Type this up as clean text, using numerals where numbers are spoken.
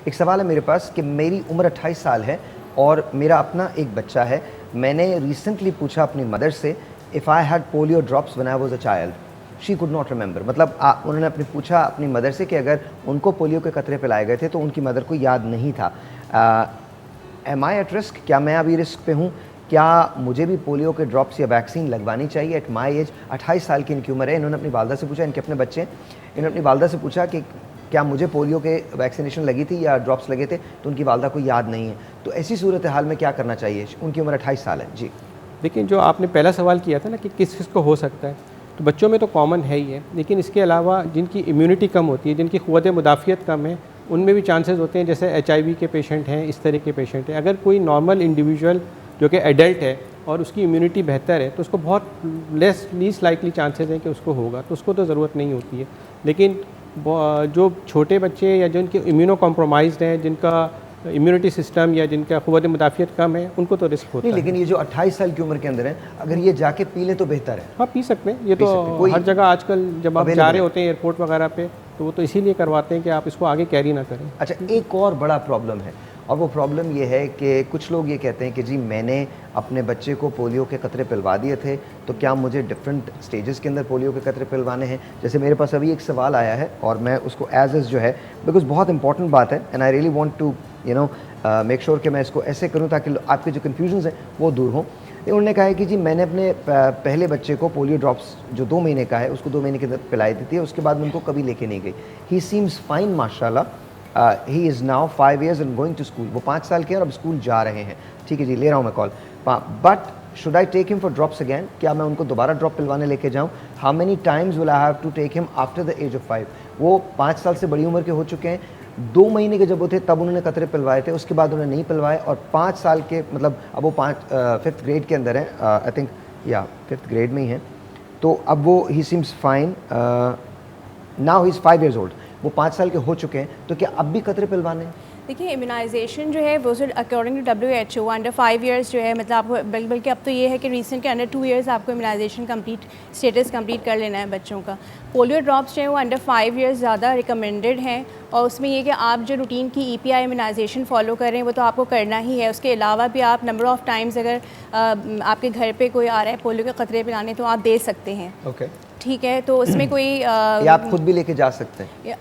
एक सवाल है मेरे पास कि मेरी उम्र 28 साल है और मेरा अपना एक बच्चा है। मैंने रिसेंटली पूछा अपनी मदर से if I had polio drops when I was a child, she could not remember. मतलब उन्होंने पूछा अपनी मदर से कि अगर उनको पोलियो के कतरे पिलाए गए थे तो उनकी मदर को याद नहीं था। Am I at risk? क्या मैं अभी रिस्क पे हूँ? क्या मुझे भी पोलियो के ड्रॉप्स या वैक्सीन लगवानी चाहिए एट माई एज? 28 साल की इनकी उम्र है। इन्होंने अपनी वालदा से पूछा, इनके अपने बच्चे हैं, इन्होंने अपनी वालदा से पूछा कि क्या मुझे पोलियो के वैक्सीनेशन लगी थी या ड्रॉप्स लगे थे, तो उनकी वालदा को याद नहीं है। तो ऐसी सूरत हाल में क्या करना चाहिए? उनकी उम्र 28 साल है जी। लेकिन जो आपने पहला सवाल किया था ना कि किस किस को हो सकता है, तो बच्चों में तो कॉमन है ही है, लेकिन इसके अलावा जिनकी इम्यूनिटी कम होती है, जिनकी क़ुव्वत मुदाफ़ियत कम है, उनमें भी चांसेस होते हैं। जैसे HIV के पेशेंट हैं, इस तरह के पेशेंट हैं। अगर कोई नॉर्मल इंडिविजुअल जो कि एडल्ट है और उसकी इम्यूनिटी बेहतर है, तो उसको बहुत लीस्ट लाइकली चांसेस हैं कि उसको होगा, तो उसको तो ज़रूरत नहीं होती है। लेकिन जो छोटे बच्चे या जिनके इम्यूनो कॉम्प्रोमाइज़्ड हैं, जिनका इम्यूनिटी सिस्टम या जिनका क़ुव्वत मुदाफ़ियत कम है, उनको तो रिस्क होता है। लेकिन ये जो 28 साल की उम्र के अंदर है, अगर ये जाके पी ले तो बेहतर है। हाँ, पी सकते हैं। ये तो हर जगह आजकल जब आप जा रहे होते हैं एयरपोर्ट वगैरह पे, तो वो तो इसीलिए करवाते हैं कि आप इसको आगे कैरी ना करें। अच्छा, एक और बड़ा प्रॉब्लम है, और वो प्रॉब्लम ये है कि कुछ लोग ये कहते हैं कि जी मैंने अपने बच्चे को पोलियो के कतरे पिलवा दिए थे, तो क्या मुझे डिफरेंट स्टेजेस के अंदर पोलियो के कतरे पिलवाने हैं? जैसे मेरे पास अभी एक सवाल आया है और मैं उसको एज जो है, बिकॉज बहुत इंपॉर्टेंट बात है and I really want to make sure कि मैं इसको ऐसे करूँ ताकि आपके जो कन्फ्यूजन्स हैं वो दूर हों। उन्होंने कहा है कि जी मैंने अपने पहले बच्चे को पोलियो ड्रॉप्स जो 2 महीने का है उसको 2 महीने के अंदर पिलाई दी थी, उसके बाद मैं उनको कभी लेके नहीं गई। ही सीम्स फाइन माशाल्लाह, he is now 5 years and going to school. वो 5 साल के हैं और अब स्कूल जा रहे हैं। ठीक है जी, ले रहा हूँ मैं call. But should I take him for drops again? क्या मैं उनको दोबारा ड्रॉप पिलवाने लेके जाऊँ? How many times will I have to take him after the age of 5? वो 5 साल से बड़ी उम्र के हो चुके हैं। 2 महीने के जब वो थे तब उन्होंने कतरे पिलवाए थे, उसके बाद उन्होंने नहीं पिलवाए। और 5 साल के मतलब अब वो 5th ग्रेड के अंदर हैं, आई थिंक या 5th ग्रेड में ही हैं। तो अब वो ही seems fine, now he is 5 years old। वो 5 साल के हो चुके हैं, तो क्या अब भी कतरे पिलवाने हैं? देखिए, इम्यूनाइजेशन जो है वो according to WHO under 5 years जो है, मतलब आपको बल्कि अब तो ये है कि रिसेंट के अंडर 2 years आपको इम्यूनाइजेशन स्टेटस कंप्लीट कर लेना है बच्चों का। पोलियो ड्रॉप्स जो है वो अंडर 5 years ज़्यादा रिकमेंडेड हैं, और उसमें ये कि आप जो रूटीन की EPI इम्यूनाइजेशन फॉलो कर रहे हैं वो तो आपको करना ही है। उसके अलावा भी आप नंबर ऑफ़ टाइम्स अगर आपके घर पे कोई आ रहा है पोलियो के क़तरे पिलाने, तो आप दे सकते हैं। ओके, ठीक है, तो उसमें कोई या आप खुद भी लेके जा सकते हैं।